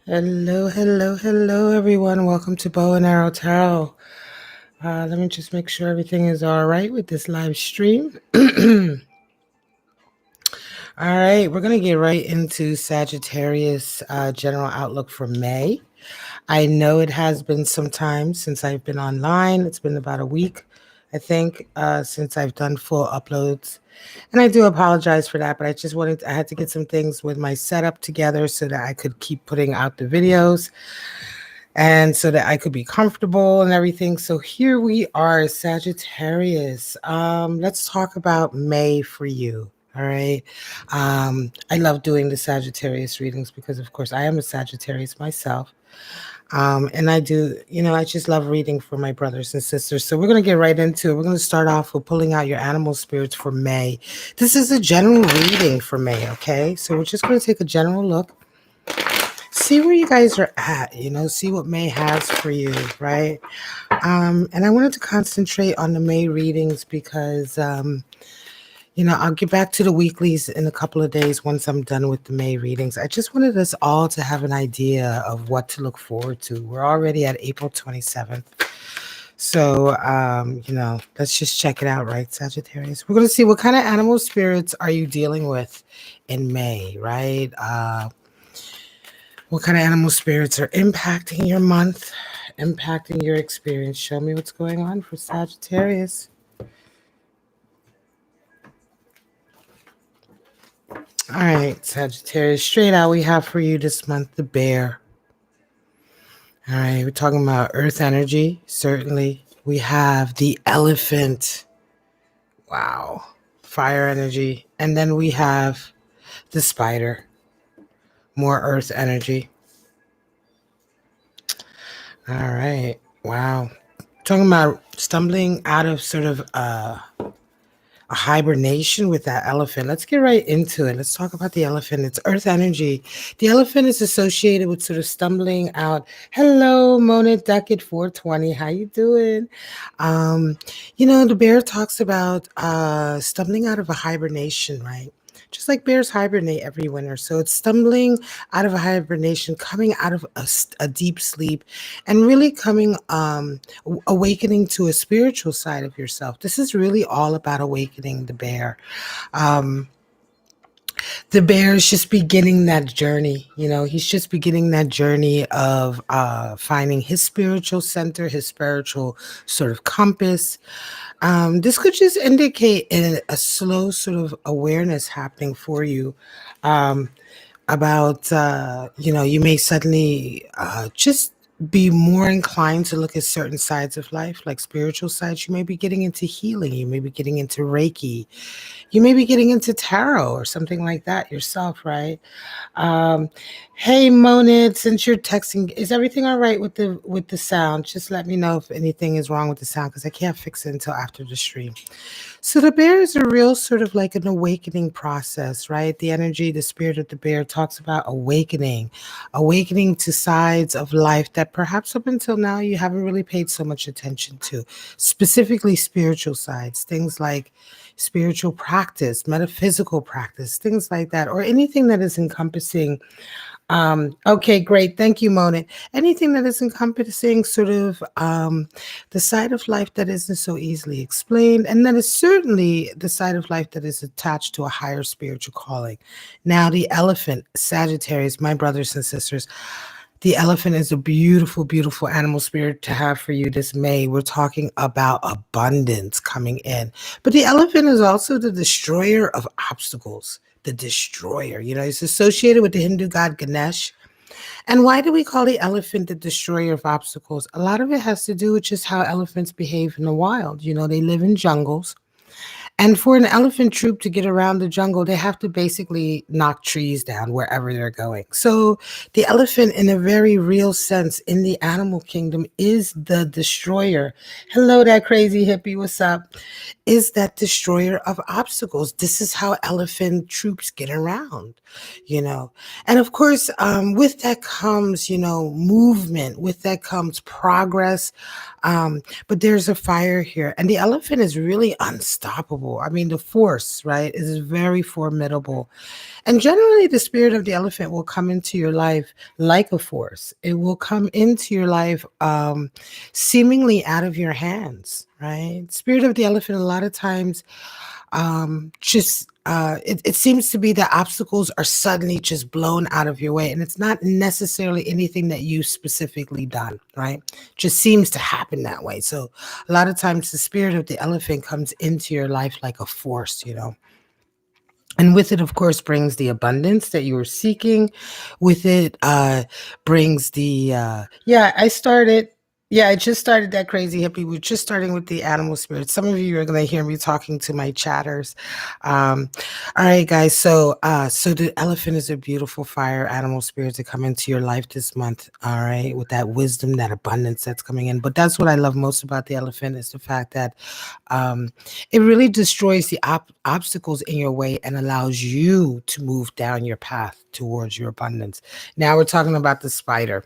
Hello, hello, hello, everyone. Welcome to Bow and Arrow Tarot. Let me just make sure everything is all right with this live stream. All right, we're going to get right into Sagittarius general outlook for May. I know it has been some time since I've been online. It's been about a week, I think, since I've done full uploads. And I do apologize for that, but I had to get some things with my setup together so that I could keep putting out the videos and so that I could be comfortable and everything. So here we are, Sagittarius. Let's talk about May for you. All right. I love doing the Sagittarius readings because, of course, I am a Sagittarius myself. And I just love reading for my brothers and sisters. So we're going to get right into it. We're going to start off with pulling out your animal spirits for May. This is a general reading for May, okay? So we're just going to take a general look, see where you guys are at, see what May has for you, right? And I wanted to concentrate on the May readings because, I'll get back to the weeklies in a couple of days once I'm done with the May readings. I just wanted us all to have an idea of what to look forward to. We're already at April 27th. So, let's just check it out, right, Sagittarius? We're going to see what kind of animal spirits are you dealing with in May, right? What kind of animal spirits are impacting your month, impacting your experience? Show me what's going on for Sagittarius. All right, Sagittarius, straight out we have for you this month the bear. All right, we're talking about earth energy, certainly. We have the elephant. Wow. Fire energy. And then we have the spider. More earth energy. All right. Wow. Talking about stumbling out of sort of a hibernation with that elephant. Let's get right into it. Let's talk about the elephant. It's earth energy. The elephant is associated with sort of stumbling out. Hello, Mona Duckett 420. How you doing? The bear talks about stumbling out of a hibernation, right? Just like bears hibernate every winter. So it's stumbling out of a hibernation, coming out of a deep sleep, and really coming, awakening to a spiritual side of yourself. This is really all about awakening the bear. Um, the bear is just beginning that journey. He's just beginning that journey of finding his spiritual center, his spiritual sort of compass. This could just indicate a slow sort of awareness happening for you, about, you may suddenly just be more inclined to look at certain sides of life, like spiritual sides. You may be getting into healing. You may be getting into Reiki. You may be getting into tarot or something like that yourself, right? Um, hey, Monid, since you're texting, is everything all right with the sound? Just let me know if anything is wrong with the sound because I can't fix it until after the stream. So the bear is a real sort of like an awakening process, right? The energy, the spirit of the bear talks about awakening to sides of life that perhaps up until now you haven't really paid so much attention to, specifically spiritual sides, things like spiritual practice, metaphysical practice, things like that, or anything that is encompassing. Okay, great. Thank you, Mona. Anything that is encompassing sort of the side of life that isn't so easily explained, and that is certainly the side of life that is attached to a higher spiritual calling. Now, the elephant, Sagittarius, my brothers and sisters, the elephant is a beautiful, beautiful animal spirit to have for you this May. We're talking about abundance coming in. But the elephant is also the destroyer of obstacles. The destroyer, it's associated with the Hindu god Ganesh. And why do we call the elephant the destroyer of obstacles? A lot of it has to do with just how elephants behave in the wild. They live in jungles. And for an elephant troop to get around the jungle, they have to basically knock trees down wherever they're going. So the elephant, in a very real sense, in the animal kingdom, is the destroyer. Hello, that crazy hippie. What's up? Is that destroyer of obstacles. This is how elephant troops get around, And of course, with that comes, movement. With that comes progress. But there's a fire here. And the elephant is really unstoppable. formidable. I mean, the force, right, is very formidable. And generally, the spirit of the elephant will come into your life like a force. It will come into your life seemingly out of your hands, right? Spirit of the elephant, a lot of times, just it seems to be that obstacles are suddenly just blown out of your way, and it's not necessarily anything that you specifically done, right? Just seems to happen that way. So a lot of times the spirit of the elephant comes into your life like a force, and with it, of course, brings the abundance that you were seeking. With it, brings the yeah. I just started that crazy hippie. We're just starting with the animal spirit. Some of you are going to hear me talking to my chatters. All right, guys. So the elephant is a beautiful fire animal spirit to come into your life this month. All right, with that wisdom, that abundance that's coming in. But that's what I love most about the elephant is the fact that um, it really destroys the obstacles in your way and allows you to move down your path towards your abundance. Now we're talking about the spider.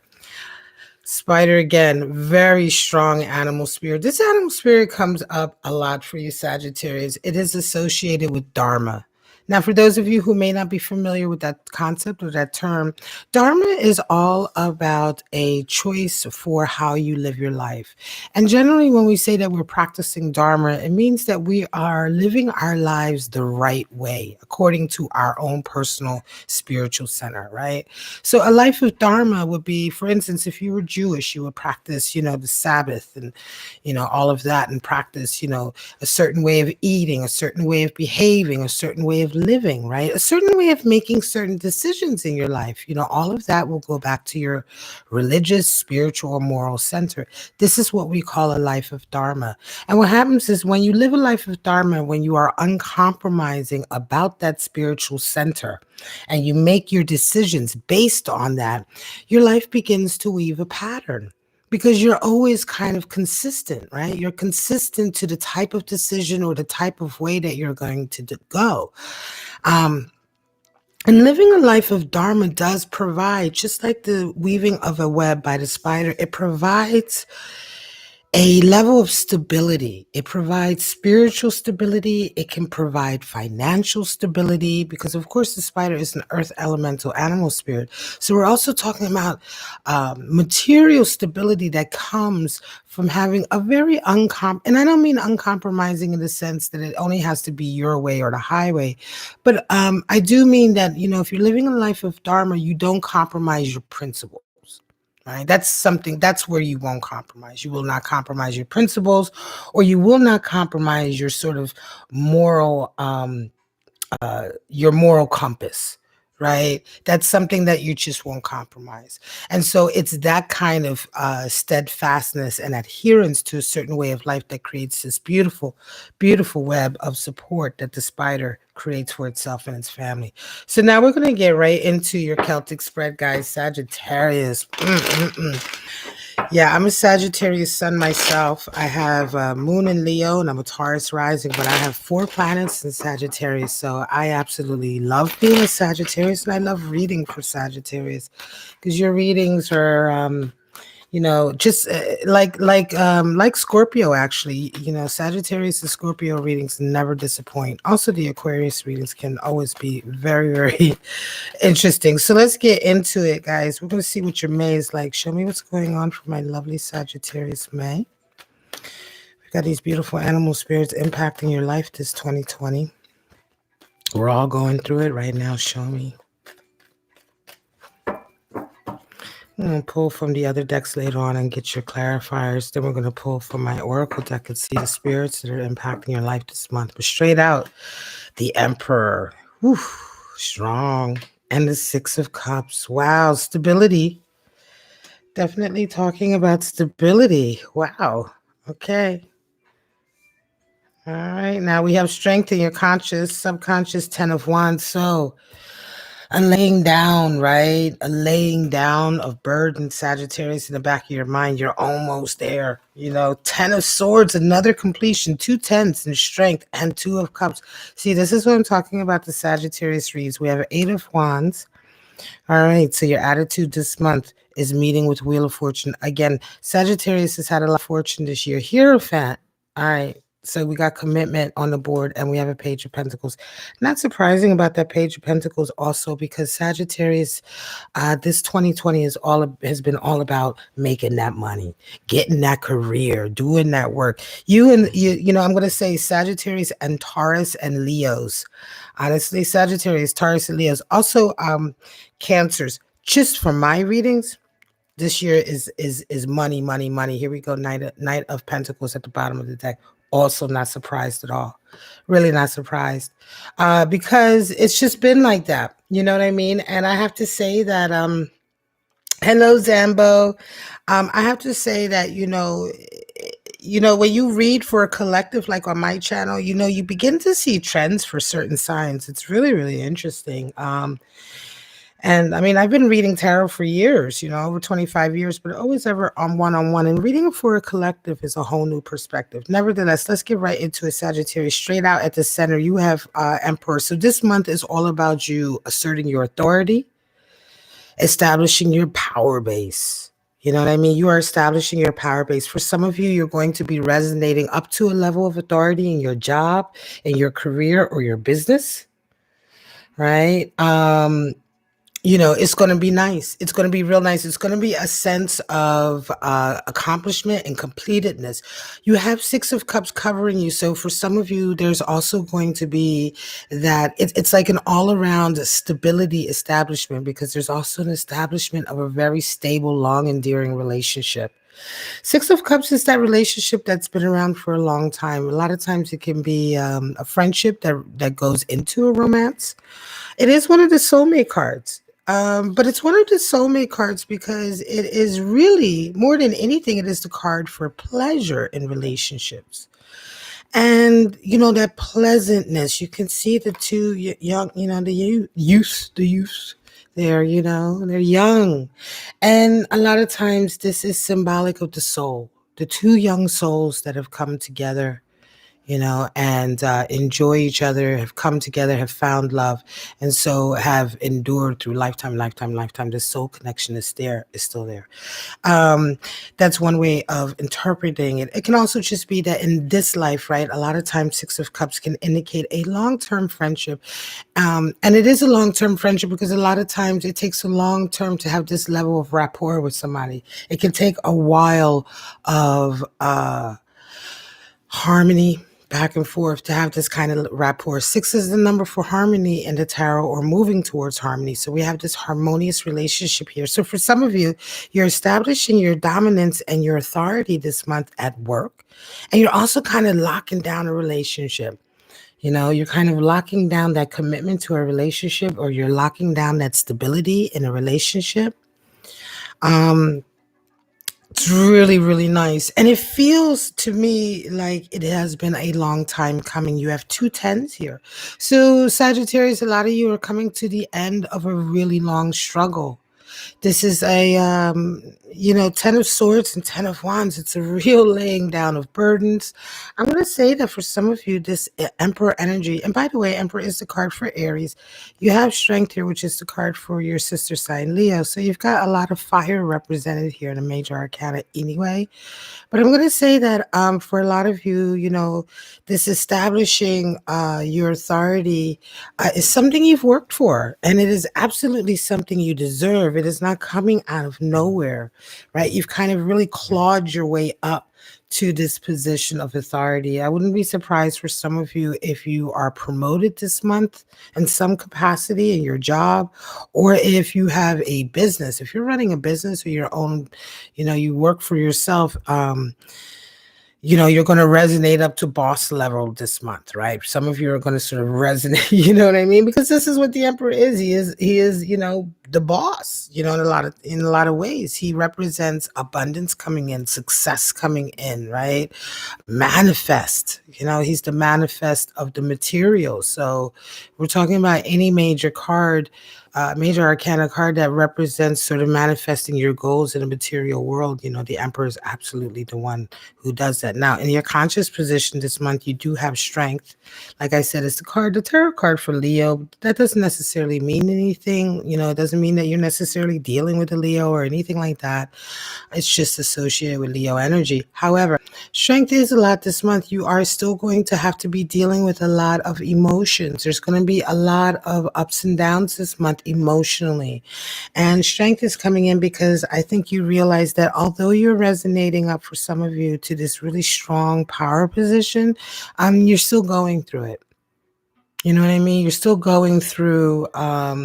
Spider, again, very strong animal spirit. This animal spirit comes up a lot for you, Sagittarius. It is associated with Dharma. Now, for those of you who may not be familiar with that concept or that term, Dharma is all about a choice for how you live your life. And generally, when we say that we're practicing Dharma, it means that we are living our lives the right way, according to our own personal spiritual center, right? So a life of Dharma would be, for instance, if you were Jewish, you would practice, the Sabbath and, all of that and practice, a certain way of eating, a certain way of behaving, a certain way of living, right? A certain way of making certain decisions in your life. All of that will go back to your religious, spiritual, or moral center. This is what we call a life of Dharma. And what happens is when you live a life of Dharma, when you are uncompromising about that spiritual center, and you make your decisions based on that, your life begins to weave a pattern because you're always kind of consistent, right? You're consistent to the type of decision or the type of way that you're going to go. Um, and living a life of Dharma does provide, just like the weaving of a web by the spider, it provides a level of stability. It provides spiritual stability. It can provide financial stability because, of course, the spider is an earth elemental animal spirit. So we're also talking about material stability that comes from having a very and I don't mean uncompromising in the sense that it only has to be your way or the highway, but I do mean that, if you're living a life of Dharma, you don't compromise your principles. Right? That's where you won't compromise. You will not compromise your principles, or you will not compromise your sort of moral, your moral compass, right? That's something that you just won't compromise. And so it's that kind of steadfastness and adherence to a certain way of life that creates this beautiful, beautiful web of support that the spider creates for itself and its family. So now we're going to get right into your Celtic spread, guys. Sagittarius. Yeah, I'm a Sagittarius sun myself. I have Moon in Leo and I'm a Taurus rising, but I have 4 planets in Sagittarius. So I absolutely love being a Sagittarius and I love reading for Sagittarius because your readings are just like Scorpio, actually. Sagittarius and Scorpio readings never disappoint. Also, the Aquarius readings can always be very, very interesting. So let's get into it, guys. We're going to see what your May is like. Show me what's going on for my lovely Sagittarius May. We've got these beautiful animal spirits impacting your life this 2020. We're all going through it right now. Show me. I'm going to pull from the other decks later on and get your clarifiers. Then we're going to pull from my oracle deck and see the spirits that are impacting your life this month. But straight out, the Emperor. Whew, strong. And the 6 of Cups. Wow, stability. Definitely talking about stability. Wow. Okay. All right. Now we have strength in your conscious, subconscious, 10 of Wands. So a laying down, right? A laying down of burden, Sagittarius, in the back of your mind. You're almost there. 10 of Swords, another completion, 2 10s in strength, and 2 of Cups. See, this is what I'm talking about the Sagittarius reads. We have 8 of Wands. All right. So your attitude this month is meeting with Wheel of Fortune. Again, Sagittarius has had a lot of fortune this year. Hierophant. All right. So we got commitment on the board and we have a page of pentacles. Not surprising about that page of pentacles also because Sagittarius, this 2020 has been all about making that money, getting that career, doing that work. I'm going to say Sagittarius and Taurus and Leos. Honestly, Sagittarius, Taurus and Leos. Also, Cancers. Just from my readings, this year is money, money, money. Here we go. Knight of Pentacles at the bottom of the deck. Also not surprised at all. Really not surprised. Because it's just been like that. You know what I mean? And I have to say that hello Zambo. I have to say that, when you read for a collective like on my channel, you begin to see trends for certain signs. It's really, really interesting. And I mean, I've been reading tarot for years, over 25 years, but always ever on one-on-one. And reading for a collective is a whole new perspective. Nevertheless, let's get right into it, Sagittarius. Straight out at the center, you have Emperor. So this month is all about you asserting your authority, establishing your power base. You know what I mean? You are establishing your power base. For some of you, you're going to be resonating up to a level of authority in your job, in your career, or your business, right? It's going to be nice. It's going to be real nice. It's going to be a sense of accomplishment and completedness. You have Six of Cups covering you. So for some of you, there's also going to be that it's like an all-around stability establishment, because there's also an establishment of a very stable, long, enduring relationship. Six of Cups is that relationship that's been around for a long time. A lot of times it can be a friendship that goes into a romance. It is one of the soulmate cards. But it's one of the soulmate cards because it is really, more than anything, it is the card for pleasure in relationships. And, that pleasantness, you can see the two young, the youth, they're young. And a lot of times this is symbolic of the soul, the two young souls that have come together, and enjoy each other, have come together, have found love, and so have endured through lifetime. The soul connection is still there. That's one way of interpreting it. It can also just be that in this life, right? A lot of times Six of Cups can indicate a long-term friendship. And it is a long-term friendship because a lot of times it takes a long term to have this level of rapport with somebody. It can take a while of harmony, back and forth, to have this kind of rapport. Six is the number for harmony in the tarot, or moving towards harmony. So we have this harmonious relationship here. So for some of you, you're establishing your dominance and your authority this month at work. And you're also kind of locking down a relationship. You're kind of locking down that commitment to a relationship, or you're locking down that stability in a relationship. It's really, really nice. And it feels to me like it has been a long time coming. You have 2 10s here. So Sagittarius, a lot of you are coming to the end of a really long struggle. This is a, 10 of Swords and 10 of Wands. It's a real laying down of burdens. I'm going to say that for some of you, this Emperor energy, and by the way, Emperor is the card for Aries. You have Strength here, which is the card for your sister sign, Leo. So you've got a lot of fire represented here in the major arcana anyway. But I'm going to say that for a lot of you, this establishing your authority is something you've worked for, and it is absolutely something you deserve. It is not coming out of nowhere, right? You've kind of really clawed your way up to this position of authority. I wouldn't be surprised for some of you if you are promoted this month in some capacity in your job, or if you have a business. If you're running a business or your own, you work for yourself, you're going to resonate up to boss level this month, right? Some of you are going to sort of resonate, you know what I mean? Because this is what the Emperor is. He is, the boss, in a lot of ways. He represents abundance coming in, success coming in, right? Manifest, he's the manifest of the material. So we're talking about any major card major arcana card that represents sort of manifesting your goals in a material world. The Emperor is absolutely the one who does that. Now, in your conscious position this month, you do have strength. Like I said, it's the tarot card for Leo. That doesn't necessarily mean anything. It doesn't mean that you're necessarily dealing with a Leo or anything like that. It's just associated with Leo energy. However, strength is a lot this month. You are still going to have to be dealing with a lot of emotions. There's going to be a lot of ups and downs this month emotionally. And strength is coming in because I think you realize that although you're resonating up for some of you to this really strong power position, you're still going through it. You know what I mean? You're still going through a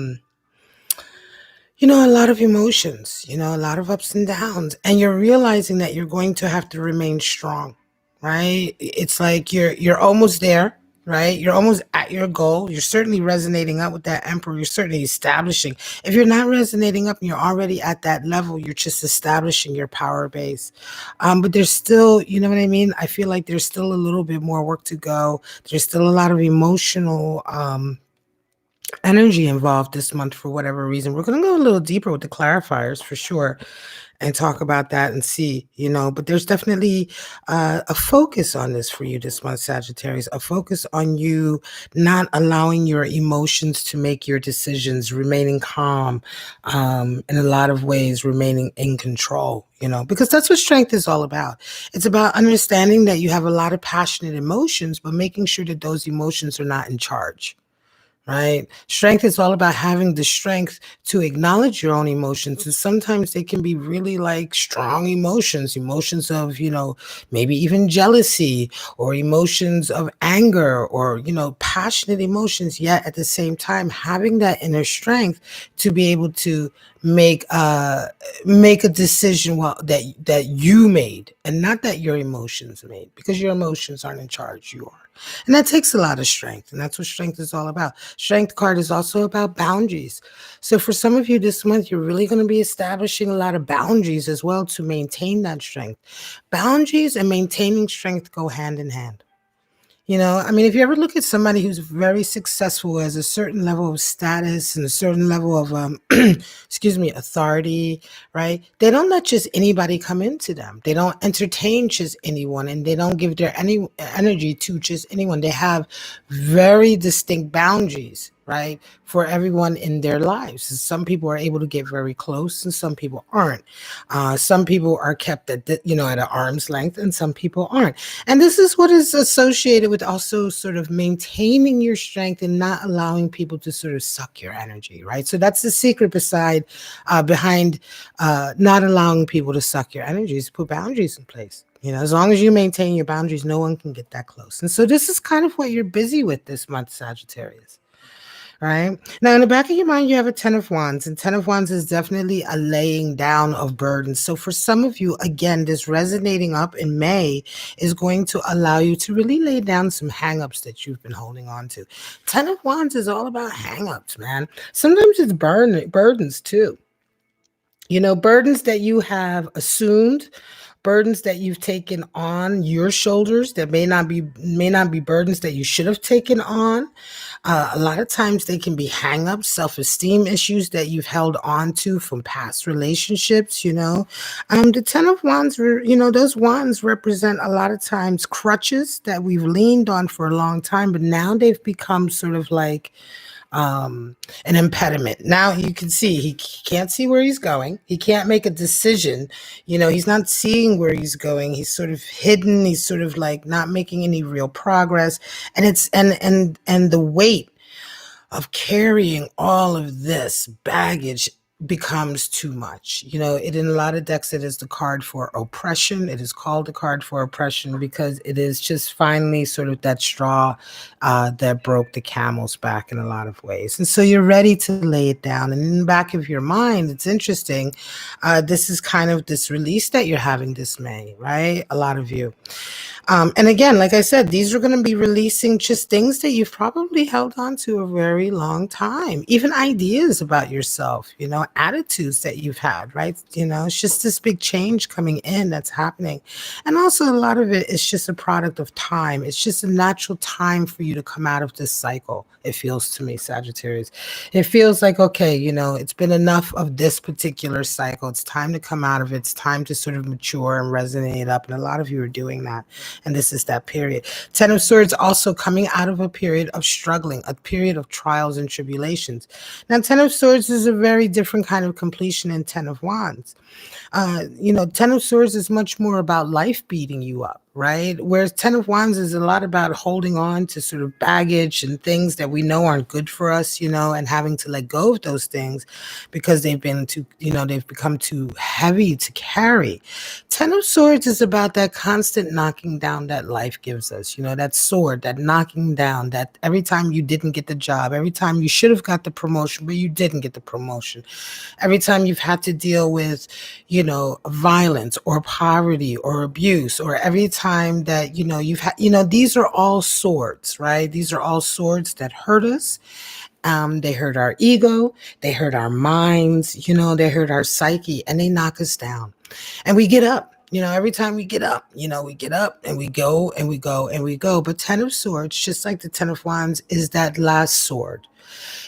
lot of emotions, a lot of ups and downs, and you're realizing that you're going to have to remain strong, right? It's like you're almost there, right? You're almost at your goal. You're certainly resonating up with that Emperor. You're certainly establishing. If you're not resonating up and you're already at that level, you're just establishing your power base. But there's still, you know what I mean? I feel like there's still a little bit more work to go. There's still a lot of emotional energy involved this month for whatever reason. We're going to go a little deeper with the clarifiers for sure and talk about that and see, but there's definitely a focus on this for you this month, Sagittarius, a focus on you not allowing your emotions to make your decisions, remaining calm, in a lot of ways, remaining in control, because that's what strength is all about. It's about understanding that you have a lot of passionate emotions, but making sure that those emotions are not in charge. Right? Strength is all about having the strength to acknowledge your own emotions. And sometimes they can be really like strong emotions of, maybe even jealousy or emotions of anger or, passionate emotions. Yet at the same time, having that inner strength to be able to make a decision that you made and not that your emotions made, because your emotions aren't in charge, you are. And that takes a lot of strength, and that's what strength is all about. Strength card is also about boundaries. So for some of you this month, you're really going to be establishing a lot of boundaries as well to maintain that strength. Boundaries and maintaining strength go hand in hand. If you ever look at somebody who's very successful, has a certain level of status and a certain level of, authority, right? They don't let just anybody come into them. They don't entertain just anyone, and they don't give their energy to just anyone. They have very distinct boundaries, right, for everyone in their lives. Some people are able to get very close, and some people aren't. Some people are kept at at an arm's length, and some people aren't. And this is what is associated with also sort of maintaining your strength and not allowing people to sort of suck your energy, right? So that's the secret behind not allowing people to suck your energy, is put boundaries in place. As long as you maintain your boundaries, no one can get that close. And so this is kind of what you're busy with this month, Sagittarius. Right? Now, in the back of your mind, you have a 10 of Wands, and 10 of Wands is definitely a laying down of burdens. So for some of you, again, this resonating up in May is going to allow you to really lay down some hangups that you've been holding on to. 10 of Wands is all about hangups, man. Sometimes it's burdens too. Burdens that you have assumed, burdens that you've taken on your shoulders that may not be burdens that you should have taken on. A lot of times they can be hang-ups, self-esteem issues that you've held on to from past relationships, The 10 of Wands, those wands represent a lot of times crutches that we've leaned on for a long time, but now they've become sort of like an impediment. Now you can see he can't see where he's going. He can't make a decision. He's not seeing where he's going. He's sort of hidden. He's sort of like not making any real progress. And it's and the weight of carrying all of this baggage becomes too much. In a lot of decks, it is the card for oppression. It is called the card for oppression because it is just finally sort of that straw that broke the camel's back in a lot of ways. And so you're ready to lay it down. And in the back of your mind, it's interesting. This is kind of this release that you're having this May, right? A lot of you. And again, like I said, these are going to be releasing just things that you've probably held on to a very long time, even ideas about yourself, attitudes that you've had, right? It's just this big change coming in that's happening. And also, a lot of it is just a product of time. It's just a natural time for you to come out of this cycle. It feels to me, Sagittarius. It feels like, okay, it's been enough of this particular cycle. It's time to come out of it. It's time to sort of mature and resonate up. And a lot of you are doing that. And this is that period. Ten of Swords also coming out of a period of struggling, a period of trials and tribulations. Now, Ten of Swords is a very different kind of completion than Ten of Wands. Ten of Swords is much more about life beating you up, right? Whereas Ten of Wands is a lot about holding on to sort of baggage and things that we know aren't good for us, and having to let go of those things because they've become too heavy to carry. Ten of Swords is about that constant knocking down that life gives us, that sword, that knocking down, that every time you didn't get the job, every time you should have got the promotion, but you didn't get the promotion, every time you've had to deal with, violence or poverty or abuse, or every time that, you've had, these are all swords, right? These are all swords that hurt us. They hurt our ego, they hurt our minds, they hurt our psyche, and they knock us down. And we get up. Every time we get up, we get up and we go and we go and we go. But Ten of Swords, just like the Ten of Wands, is that last sword.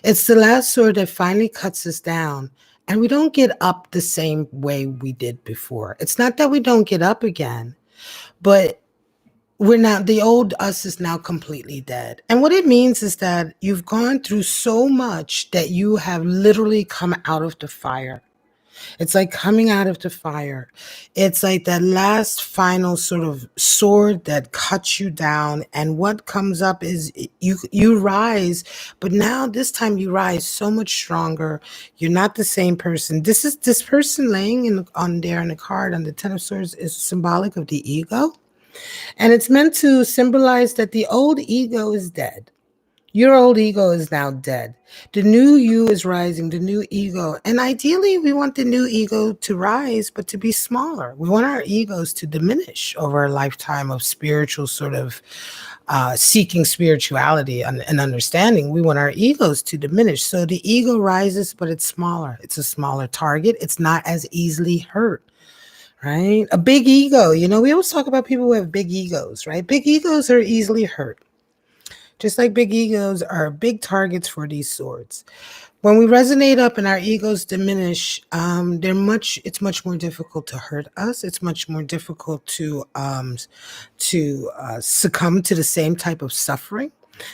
It's the last sword that finally cuts us down. And we don't get up the same way we did before. It's not that we don't get up again, but the old us is now completely dead. And what it means is that you've gone through so much that you have literally come out of the fire. It's like coming out of the fire. It's like that last final sort of sword that cuts you down. And what comes up is you rise, but now this time you rise so much stronger. You're not the same person. This person laying on there in the card on the Ten of Swords is symbolic of the ego. And it's meant to symbolize that the old ego is dead. Your old ego is now dead. The new you is rising, the new ego. And ideally, we want the new ego to rise, but to be smaller. We want our egos to diminish over a lifetime of spiritual sort of seeking spirituality and understanding. We want our egos to diminish. So the ego rises, but it's smaller. It's a smaller target. It's not as easily hurt. Right? A big ego. We always talk about people who have big egos, right? Big egos are easily hurt. Just like big egos are big targets for these swords. When we resonate up and our egos diminish, it's much more difficult to hurt us. It's much more difficult to succumb to the same type of suffering.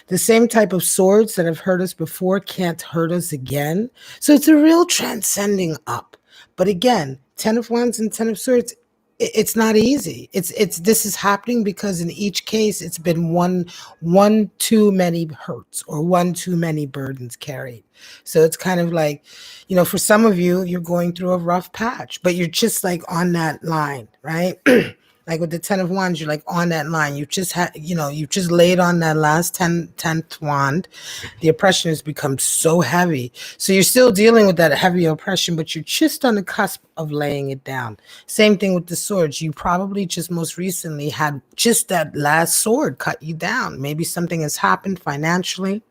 The same type of swords that have hurt us before can't hurt us again. So it's a real transcending up. But again, Ten of Wands and Ten of Swords, it's not easy. This is happening because in each case it's been one too many hurts or one too many burdens carried. So it's kind of like, for some of you, you're going through a rough patch, but you're just like on that line, right? Like with the Ten of Wands, you're like on that line. You just had, you just laid on that last 10th wand. The oppression has become so heavy. So you're still dealing with that heavy oppression, but you're just on the cusp of laying it down. Same thing with the swords. You probably just most recently had just that last sword cut you down. Maybe something has happened financially,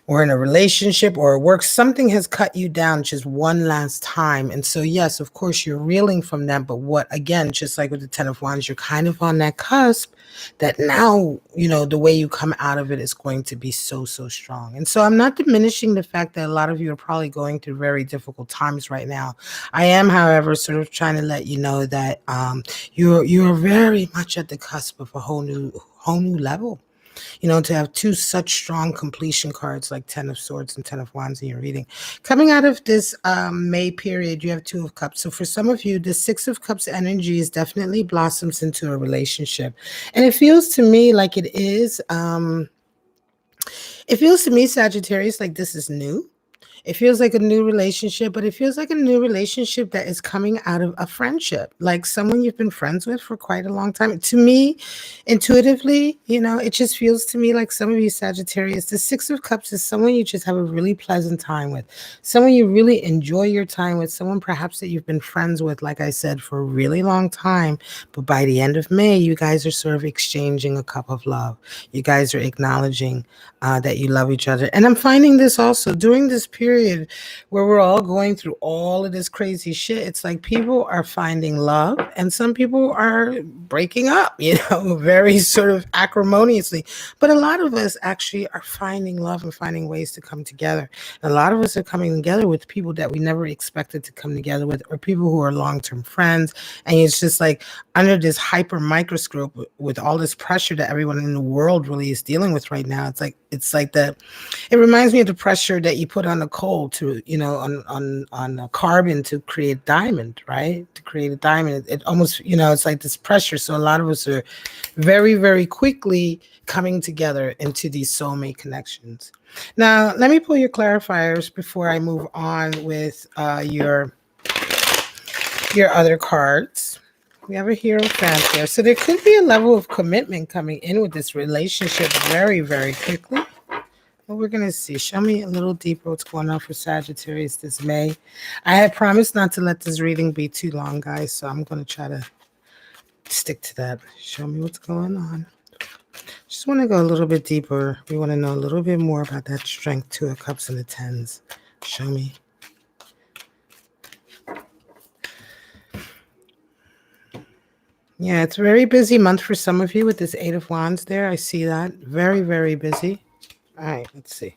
or in a relationship or at work, something has cut you down just one last time. And so, yes, of course, you're reeling from that. But again, just like with the Ten of Wands, you're kind of on that cusp that now, the way you come out of it is going to be so, so strong. And so I'm not diminishing the fact that a lot of you are probably going through very difficult times right now. I am, however, sort of trying to let you know that you're very much at the cusp of a whole new level. To have two such strong completion cards like Ten of Swords and Ten of Wands in your reading. Coming out of this May period, you have Two of Cups. So for some of you, the Six of Cups energy is definitely blossoms into a relationship. And it feels to me like it is, it feels to me, Sagittarius, like this is new. It feels like a new relationship, but it feels like a new relationship that is coming out of a friendship, like someone you've been friends with for quite a long time. To me, intuitively, it just feels to me like some of you Sagittarius, the Six of Cups is someone you just have a really pleasant time with, someone you really enjoy your time with, someone perhaps that you've been friends with, like I said, for a really long time. But by the end of May, you guys are sort of exchanging a cup of love. You guys are acknowledging that you love each other. And I'm finding this also during this period where we're all going through all of this crazy shit. It's like people are finding love and some people are breaking up, very sort of acrimoniously. But a lot of us actually are finding love and finding ways to come together. And a lot of us are coming together with people that we never expected to come together with, or people who are long-term friends. And it's just like under this hyper microscope with all this pressure that everyone in the world really is dealing with right now. It's like that. It reminds me of the pressure that you put on a coal to, on a carbon to create diamond, right? To create a diamond, it almost, it's like this pressure. So a lot of us are very, very quickly coming together into these soulmate connections. Now, let me pull your clarifiers before I move on with your other cards. We have a Hierophant there. So there could be a level of commitment coming in with this relationship very, very quickly. Well, we're going to see. Show me a little deeper what's going on for Sagittarius this May. I had promised not to let this reading be too long, guys, so I'm going to try to stick to that. Show me what's going on. Just want to go a little bit deeper. We want to know a little bit more about that strength, Two of Cups and the Tens. Show me. Yeah, it's a very busy month for some of you with this Eight of Wands there. I see that. Very, very busy. All right, let's see.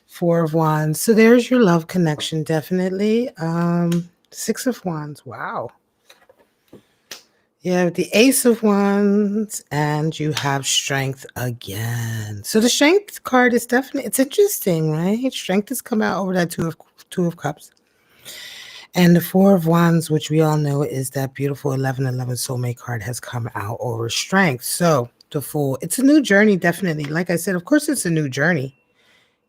Four of Wands. So there's your love connection, definitely. Six of Wands. Wow. You have the Ace of Wands and you have strength again. So the strength card is definitely, it's interesting, right? Strength has come out over that two of Cups. And the Four of Wands, which we all know is that beautiful 1111 soulmate card, has come out over strength. So the Fool, it's a new journey, definitely. Like I said, of course it's a new journey.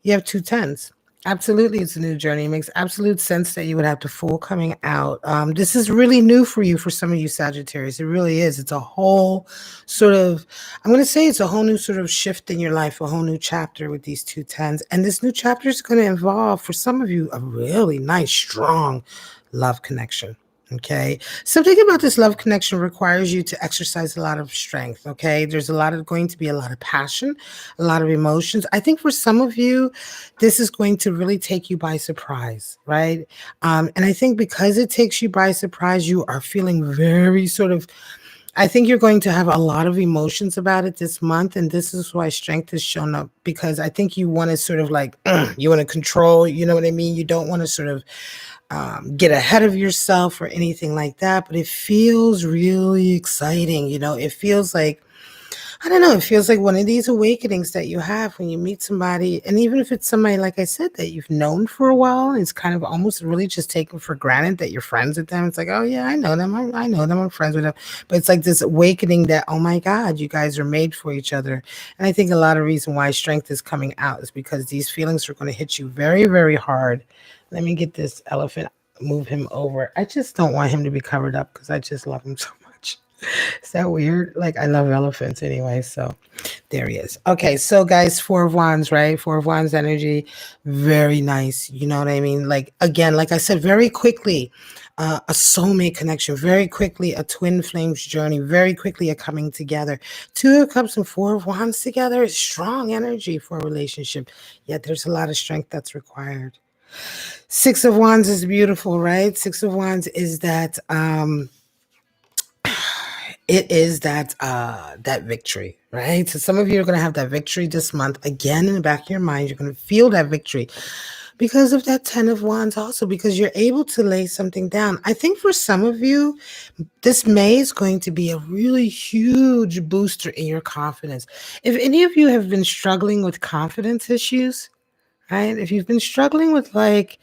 You have two tens. Absolutely, it's a new journey. It makes absolute sense that you would have the Fool coming out. This is really new for you, for some of you Sagittarius. It really is. It's a whole sort of, I'm going to say it's a whole new sort of shift in your life, a whole new chapter with these two tens. And this new chapter is going to involve, for some of you, a really nice, strong love connection. Okay. Something about this love connection requires you to exercise a lot of strength. Okay. There's going to be a lot of passion, a lot of emotions. I think for some of you, this is going to really take you by surprise. Right. And I think because it takes you by surprise, you are feeling very sort of, I think you're going to have a lot of emotions about it this month. And this is why strength has shown up, because I think you want to sort of like, you want to control, you know what I mean? You don't want to sort of get ahead of yourself or anything like that, but it feels really exciting. It feels like, I don't know, it feels like one of these awakenings that you have when you meet somebody. And even if it's somebody, like I said, that you've known for a while, it's kind of almost really just taken for granted that you're friends with them. It's like, oh yeah, I know them. I know them. I'm friends with them. But it's like this awakening that, oh my God, you guys are made for each other. And I think a lot of reason why strength is coming out is because these feelings are going to hit you very, very hard. Let me get this elephant, move him over. I just don't want him to be covered up because I just love him so much. Is that weird? Like, I love elephants anyway, so there he is. Okay, so guys, Four of Wands, right? Four of Wands energy, very nice. You know what I mean? Like, again, like I said, very quickly, a soulmate connection, very quickly, a twin flames journey, very quickly, a coming together. Two of Cups and Four of Wands together is strong energy for a relationship, yet there's a lot of strength that's required. Six of Wands is beautiful, right? Six of Wands is that it is that victory, right? So some of you are going to have that victory this month. Again, in the back of your mind, you're going to feel that victory because of that 10 of Wands, also because you're able to lay something down. I think for some of you, this May is going to be a really huge booster in your confidence. If any of you have been struggling with confidence issues, right? If you've been struggling with like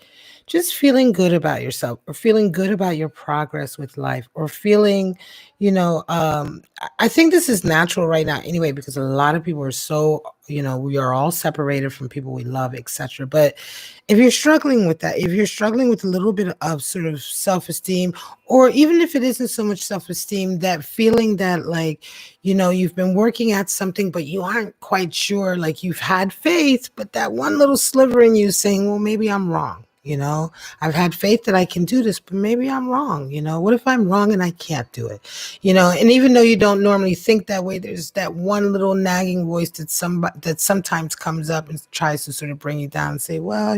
just feeling good about yourself, or feeling good about your progress with life, or feeling, I think this is natural right now anyway, because a lot of people are so, we are all separated from people we love, etc. But if you're struggling with that, if you're struggling with a little bit of sort of self-esteem, or even if it isn't so much self-esteem, that feeling that, like, you've been working at something, but you aren't quite sure, like you've had faith, but that one little sliver in you saying, well, maybe I'm wrong. I've had faith that I can do this, but maybe I'm wrong. What if I'm wrong and I can't do it? And even though you don't normally think that way, there's that one little nagging voice that sometimes comes up and tries to sort of bring you down and say, well,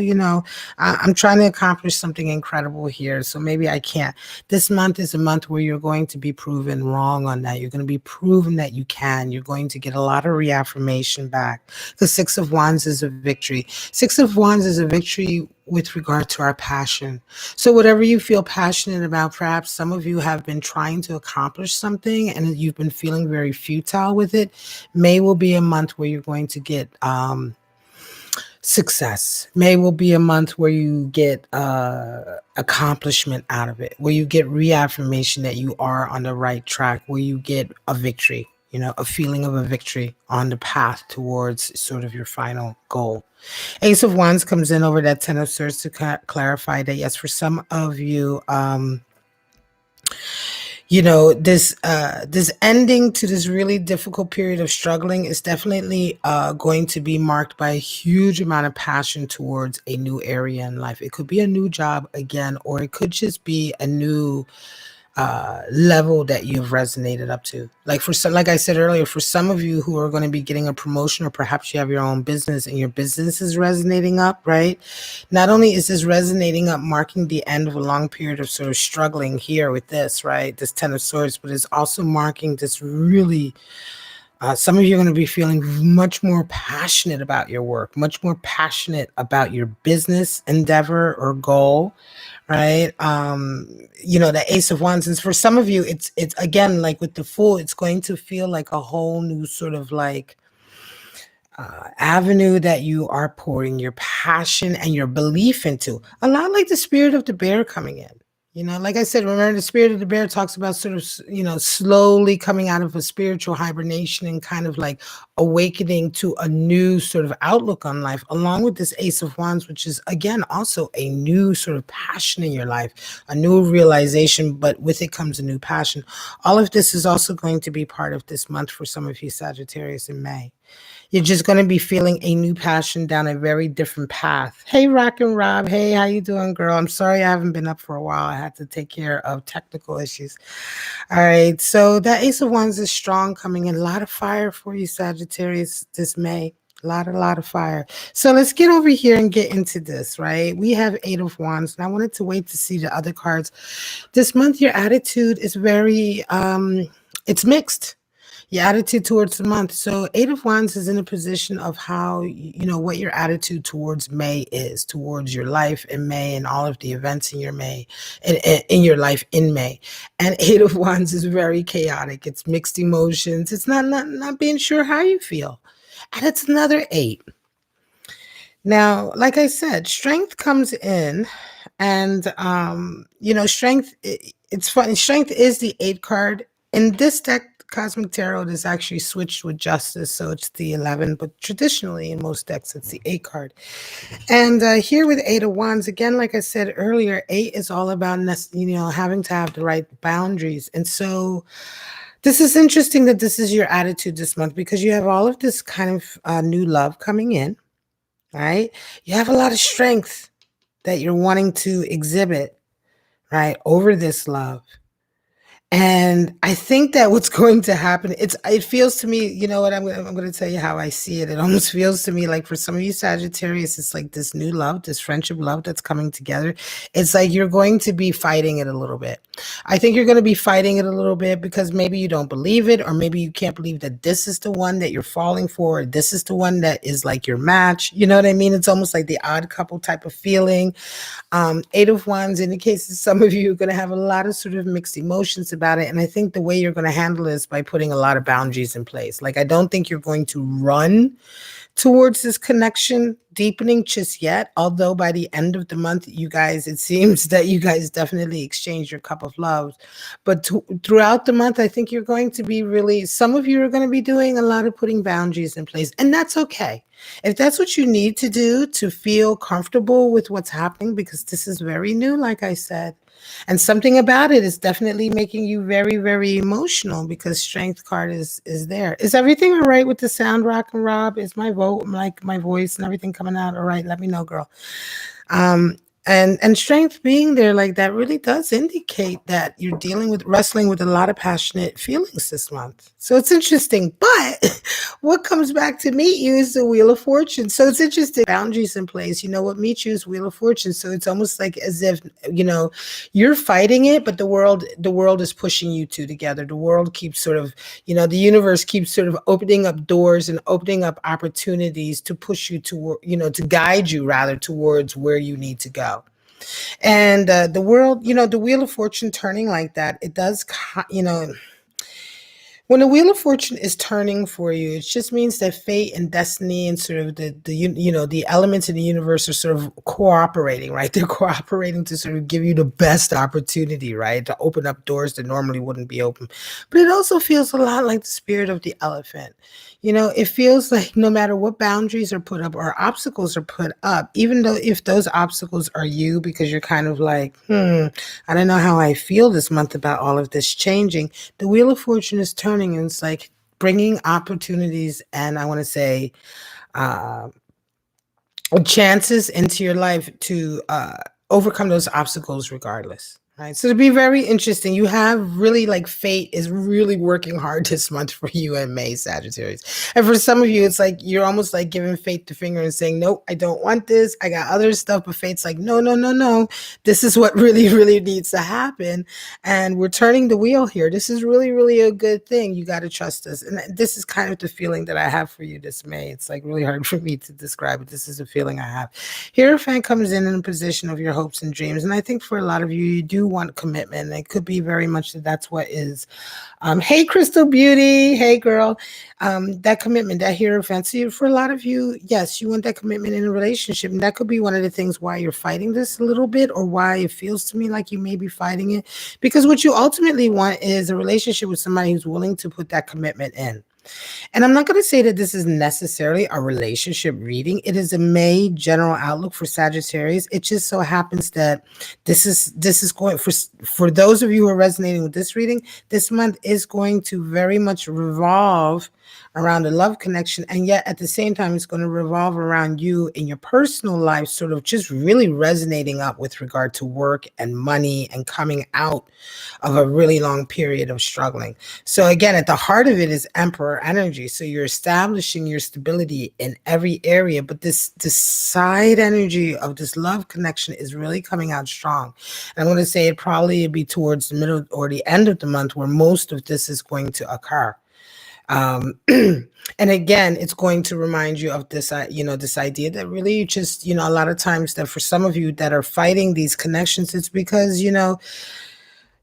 I'm trying to accomplish something incredible here, so maybe I can't. This month is a month where you're going to be proven wrong on that. You're going to be proven that you can. You're going to get a lot of reaffirmation back. The Six of Wands is a victory. Six of Wands is a victory with regard to our passion. So whatever you feel passionate about, perhaps some of you have been trying to accomplish something and you've been feeling very futile with it. May will be a month where you're going to get success. May will be a month where you get accomplishment out of it, where you get reaffirmation that you are on the right track, where you get a victory, a feeling of a victory on the path towards sort of your final goal. Ace of Wands comes in over that Ten of Swords to clarify that, yes, for some of you, this ending to this really difficult period of struggling is definitely going to be marked by a huge amount of passion towards a new area in life. It could be a new job again, or it could just be a new level that you've resonated up to. Like like I said earlier, for some of you who are going to be getting a promotion, or perhaps you have your own business and your business is resonating up, right? Not only is this resonating up, marking the end of a long period of sort of struggling here with this, right? This Ten of Swords, but it's also marking this really, some of you are going to be feeling much more passionate about your work, much more passionate about your business endeavor or goal, right? The Ace of Wands, and for some of you, it's again, like with the Fool, it's going to feel like a whole new sort of like avenue that you are pouring your passion and your belief into. A lot like the Spirit of the Bear coming in. Like I said, remember the Spirit of the Bear talks about sort of, slowly coming out of a spiritual hibernation and kind of like awakening to a new sort of outlook on life, along with this Ace of Wands, which is again also a new sort of passion in your life, a new realization, but with it comes a new passion. All of this is also going to be part of this month for some of you Sagittarius in May. You're just going to be feeling a new passion down a very different path. Hey, Rock and Rob. Hey, how you doing, girl? I'm sorry I haven't been up for a while. I had to take care of technical issues. All right. So that Ace of Wands is strong, coming in. A lot of fire for you, Sagittarius, this May. A lot of fire. So let's get over here and get into this, right? We have Eight of Wands, and I wanted to wait to see the other cards. This month, your attitude is very, it's mixed. Your attitude towards the month. So Eight of Wands is in a position of how, what your attitude towards May is, towards your life in May and all of the events in your May, in your life in May. And Eight of Wands is very chaotic. It's mixed emotions. It's not being sure how you feel. And it's another 8. Now, like I said, strength comes in, and strength, it's funny. Strength is the 8 card. In this deck, Cosmic Tarot is actually switched with Justice, so it's the 11, but traditionally in most decks it's the 8 card. And here with Eight of Wands, again, like I said earlier, 8 is all about having to have the right boundaries. And so this is interesting that this is your attitude this month, because you have all of this kind of new love coming in, right? You have a lot of strength that you're wanting to exhibit, right, over this love. And I think that what's going to happen, it feels to me, you know what, I'm going to tell you how I see it. It almost feels to me like for some of you Sagittarius, it's like this new love, this friendship love that's coming together. It's like you're going to be fighting it a little bit. I think you're going to be fighting it a little bit because maybe you don't believe it, or maybe you can't believe that this is the one that you're falling for, or this is the one that is like your match. You know what I mean? It's almost like the odd couple type of feeling. Eight of Wands indicates that some of you are going to have a lot of sort of mixed emotions about it. And I think the way you're going to handle it is by putting a lot of boundaries in place. Like, I don't think you're going to run towards this connection deepening just yet, although by the end of the month, it seems that you guys definitely exchange your cup of love. But throughout the month, I think you're going to be really, some of you are going to be doing a lot of putting boundaries in place, and that's okay. If that's what you need to do to feel comfortable with what's happening, because this is very new, like I said, and something about it is definitely making you very, very emotional because strength card is there. Is everything all right with the sound, Rock and Rob? Is my vote, like my voice and everything coming out all right? Let me know, girl. um and strength being there like that really does indicate that you're dealing with wrestling with a lot of passionate feelings this month. So it's interesting, but what comes back to meet you is the Wheel of Fortune. So it's interesting, boundaries in place. What meets you is Wheel of Fortune. So it's almost like as if you're fighting it, but the world is pushing you two together. The world keeps sort of, the universe keeps sort of opening up doors and opening up opportunities to push you to, to guide you rather towards where you need to go. And the world, the Wheel of Fortune turning like that, it does, when the Wheel of Fortune is turning for you, it just means that fate and destiny and sort of the elements in the universe are sort of cooperating, right? They're cooperating to sort of give you the best opportunity, right? To open up doors that normally wouldn't be open. But it also feels a lot like the spirit of the elephant. It feels like no matter what boundaries are put up or obstacles are put up, even though if those obstacles are you, because you're kind of like, I don't know how I feel this month about all of this changing, the Wheel of Fortune is turning and it's like bringing opportunities and I want to say uh, chances into your life to overcome those obstacles regardless. Right. So to be very interesting, you have really like fate is really working hard this month for you and May, Sagittarius. And for some of you, it's like you're almost like giving fate the finger and saying, nope, I don't want this. I got other stuff. But fate's like, no, no, no, no. This is what really, really needs to happen. And we're turning the wheel here. This is really, really a good thing. You got to trust us. And this is kind of the feeling that I have for you this May. It's like really hard for me to describe it. This is a feeling I have. Hierophant comes in a position of your hopes and dreams. And I think for a lot of you, you do want commitment. It could be very much that that's what is. Hey, Crystal Beauty. Hey, girl. That commitment, that hierophant. See, for a lot of you, yes, you want that commitment in a relationship. And that could be one of the things why you're fighting this a little bit or why it feels to me like you may be fighting it. Because what you ultimately want is a relationship with somebody who's willing to put that commitment in. And I'm not going to say that this is necessarily a relationship reading. It is a May general outlook for Sagittarius. It just so happens that this is going for those of you who are resonating with this reading, this month is going to very much revolve around a love connection. And yet at the same time, it's going to revolve around you in your personal life, sort of just really resonating up with regard to work and money and coming out of a really long period of struggling. So again, at the heart of it is Emperor energy. So you're establishing your stability in every area, but this side energy of this love connection is really coming out strong. And I'm going to say it probably be towards the middle or the end of the month where most of this is going to occur. And again, it's going to remind you of this, this idea that really just, a lot of times that for some of you that are fighting these connections, it's because, you don't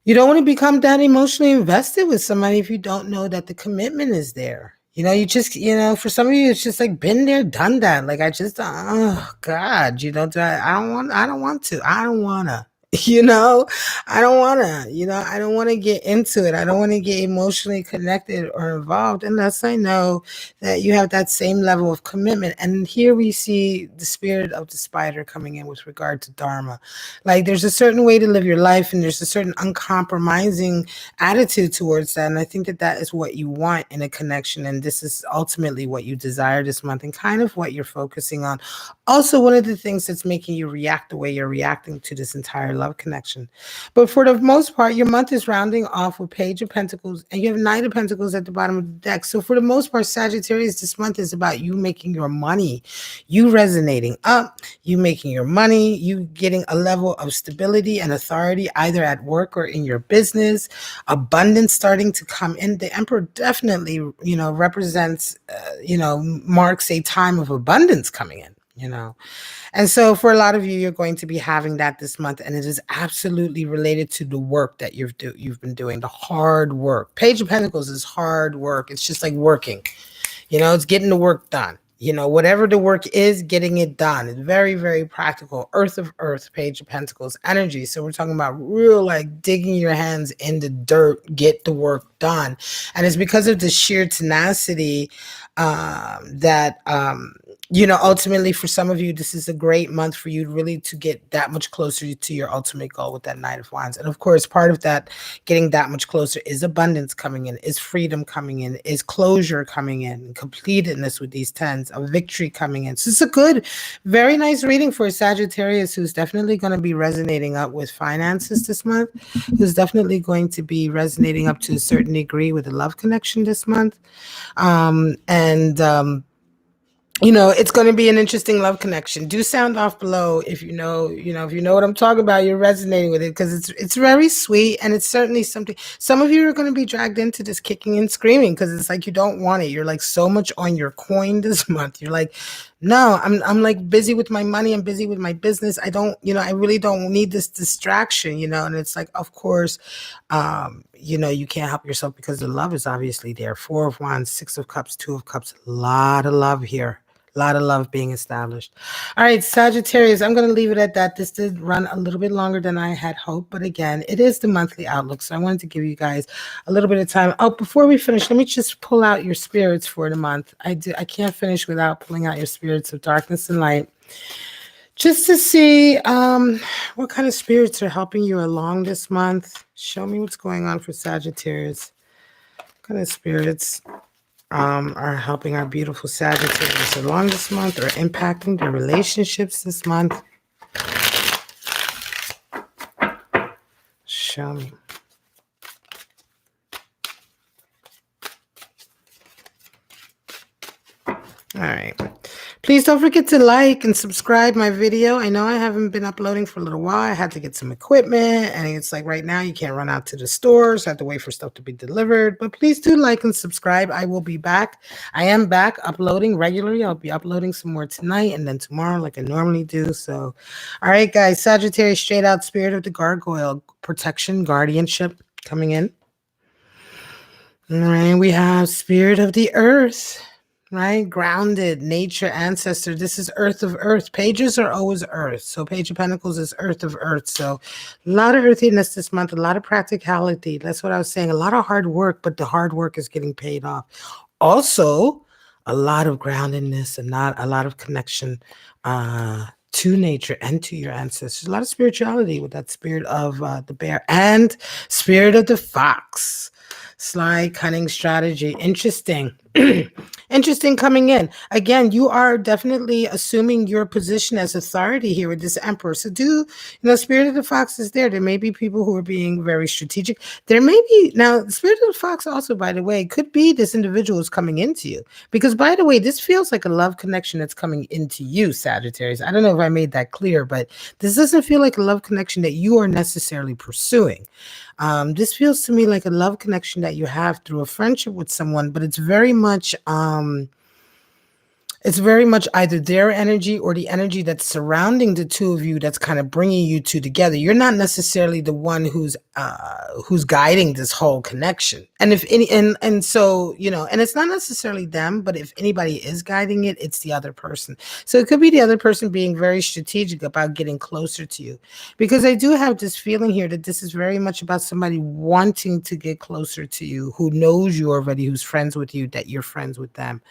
want to become that emotionally invested with somebody if you don't know that the commitment is there. You just, for some of you, it's just like been there, done that. Like oh God, I don't want to, I don't want to. I don't want to, I don't want to get into it. I don't want to get emotionally connected or involved unless I know that you have that same level of commitment. And here we see the spirit of the spider coming in with regard to Dharma. Like there's a certain way to live your life and there's a certain uncompromising attitude towards that. And I think that that is what you want in a connection. And this is ultimately what you desire this month and kind of what you're focusing on. Also, one of the things that's making you react the way you're reacting to this entire love connection. But for the most part, your month is rounding off with Page of Pentacles and you have Knight of Pentacles at the bottom of the deck. So for the most part, Sagittarius, this month is about you making your money, you resonating up, you making your money, you getting a level of stability and authority either at work or in your business, abundance starting to come in. The Emperor definitely, represents, marks a time of abundance coming in. And so for a lot of you, you're going to be having that this month, and it is absolutely related to the work that you've been doing, the hard work. Page of Pentacles is hard work. It's just like working, it's getting the work done. Whatever the work is, getting it done. It's very, very practical. Earth of Earth, Page of Pentacles energy. So we're talking about real, like, digging your hands in the dirt, get the work done. And it's because of the sheer tenacity that ultimately, for some of you, this is a great month for you really to get that much closer to your ultimate goal with that Knight of Wands. And of course, part of that getting that much closer is abundance coming in, is freedom coming in, is closure coming in, completedness with these tens, a victory coming in. So it's a good, very nice reading for a Sagittarius who's definitely going to be resonating up with finances this month, who's definitely going to be resonating up to a certain degree with a love connection this month. It's going to be an interesting love connection. Do sound off below if you know what I'm talking about. You're resonating with it, because it's very sweet, and it's certainly something. Some of you are going to be dragged into this kicking and screaming because it's like you don't want it. You're like so much on your coin this month. You're like, no, I'm like busy with my money. I'm busy with my business. I don't, I really don't need this distraction, and it's like, of course, you can't help yourself because the love is obviously there. Four of Wands, Six of Cups, Two of Cups, a lot of love here. A lot of love being established. All right, Sagittarius, I'm going to leave it at that. This did run a little bit longer than I had hoped, but again, it is the monthly outlook, so I wanted to give you guys a little bit of time. Oh, before we finish, let me just pull out your spirits for the month. I can't finish without pulling out your spirits of darkness and light, just to see what kind of spirits are helping you along this month. Show me what's going on for Sagittarius. What kind of spirits are helping our beautiful Sagittarius along this month, or impacting their relationships this month? Show me. All right. Please don't forget to like and subscribe my video. I know I haven't been uploading for a little while. I had to get some equipment, and it's like right now you can't run out to the stores. I have to wait for stuff to be delivered. But please do like and subscribe. I will be back. I am back uploading regularly. I'll be uploading some more tonight and then tomorrow like I normally do. So, all right, guys. Sagittarius, straight out, Spirit of the Gargoyle, protection, guardianship coming in. All right, we have Spirit of the Earth. Right? Grounded, nature, ancestor. This is Earth of Earth. Pages are always Earth. So Page of Pentacles is Earth of Earth. So a lot of earthiness this month, a lot of practicality. That's what I was saying. A lot of hard work, but the hard work is getting paid off. Also, a lot of groundedness and not a lot of connection to nature and to your ancestors. A lot of spirituality with that spirit of the bear and spirit of the fox. Sly, cunning, strategy. Interesting. Interesting coming in. Again, you are definitely assuming your position as authority here with this Emperor. So Spirit of the Fox is there. There may be people who are being very strategic. There may be, now, the Spirit of the Fox also, by the way, could be this individual is coming into you. Because, by the way, this feels like a love connection that's coming into you, Sagittarius. I don't know if I made that clear, but this doesn't feel like a love connection that you are necessarily pursuing. This feels to me like a love connection that you have through a friendship with someone, but it's very much either their energy or the energy that's surrounding the two of you that's kind of bringing you two together. You're not necessarily the one who's guiding this whole connection. And if any, and so, and it's not necessarily them, but if anybody is guiding it, it's the other person. So it could be the other person being very strategic about getting closer to you, because I do have this feeling here that this is very much about somebody wanting to get closer to you, who knows you already, who's friends with you, that you're friends with them.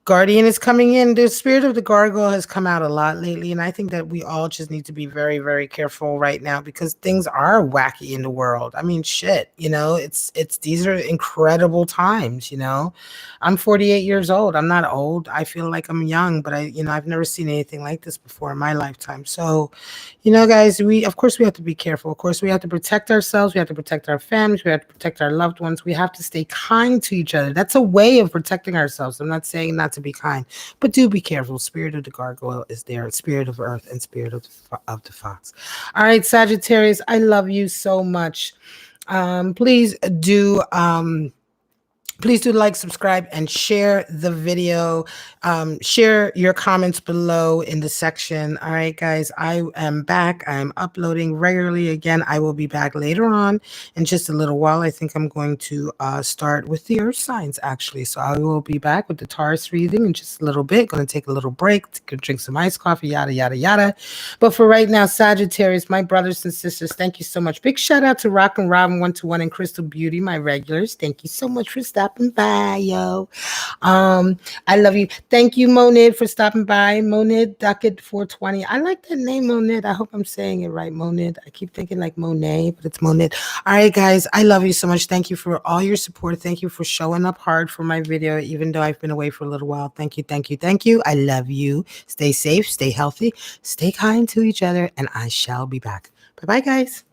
Guardian is coming in. The spirit of the gargoyle has come out a lot lately, and I think that we all just need to be very, very careful right now, because things are wacky in the world. I mean, shit, these are incredible times. I'm 48 years old. I'm not old. I feel like I'm young, but I've never seen anything like this before in my lifetime. So, guys, of course we have to be careful. Of course we have to protect ourselves. We have to protect our families. We have to protect our loved ones. We have to stay kind to each other. That's a way of protecting ourselves. I'm not saying not to be kind, but do be careful. Spirit of the gargoyle is there. Spirit of Earth and spirit of the fox. All right, Sagittarius, I love you so much. Please do Please do like, subscribe, and share the video. Share your comments below in the section. All right, guys, I am back. I'm uploading regularly again. I will be back later on in just a little while. I think I'm going to start with the earth signs, actually. So I will be back with the Taurus reading in just a little bit. Going to take a little break, to drink some iced coffee, yada, yada, yada. But for right now, Sagittarius, my brothers and sisters, thank you so much. Big shout out to Rock and Robin 121 and Crystal Beauty, my regulars. Thank you so much for stopping by, yo. I love you. Thank you, Monid, for stopping by. Monid Ducket 420. I like that name, Monid. I hope I'm saying it right, Monid. I keep thinking like Monet, but it's Monid. All right, guys, I love you so much. Thank you for all your support. Thank you for showing up hard for my video, even though I've been away for a little while. Thank you, thank you, thank you. I love you. Stay safe, stay healthy, stay kind to each other, and I shall be back. Bye-bye, guys.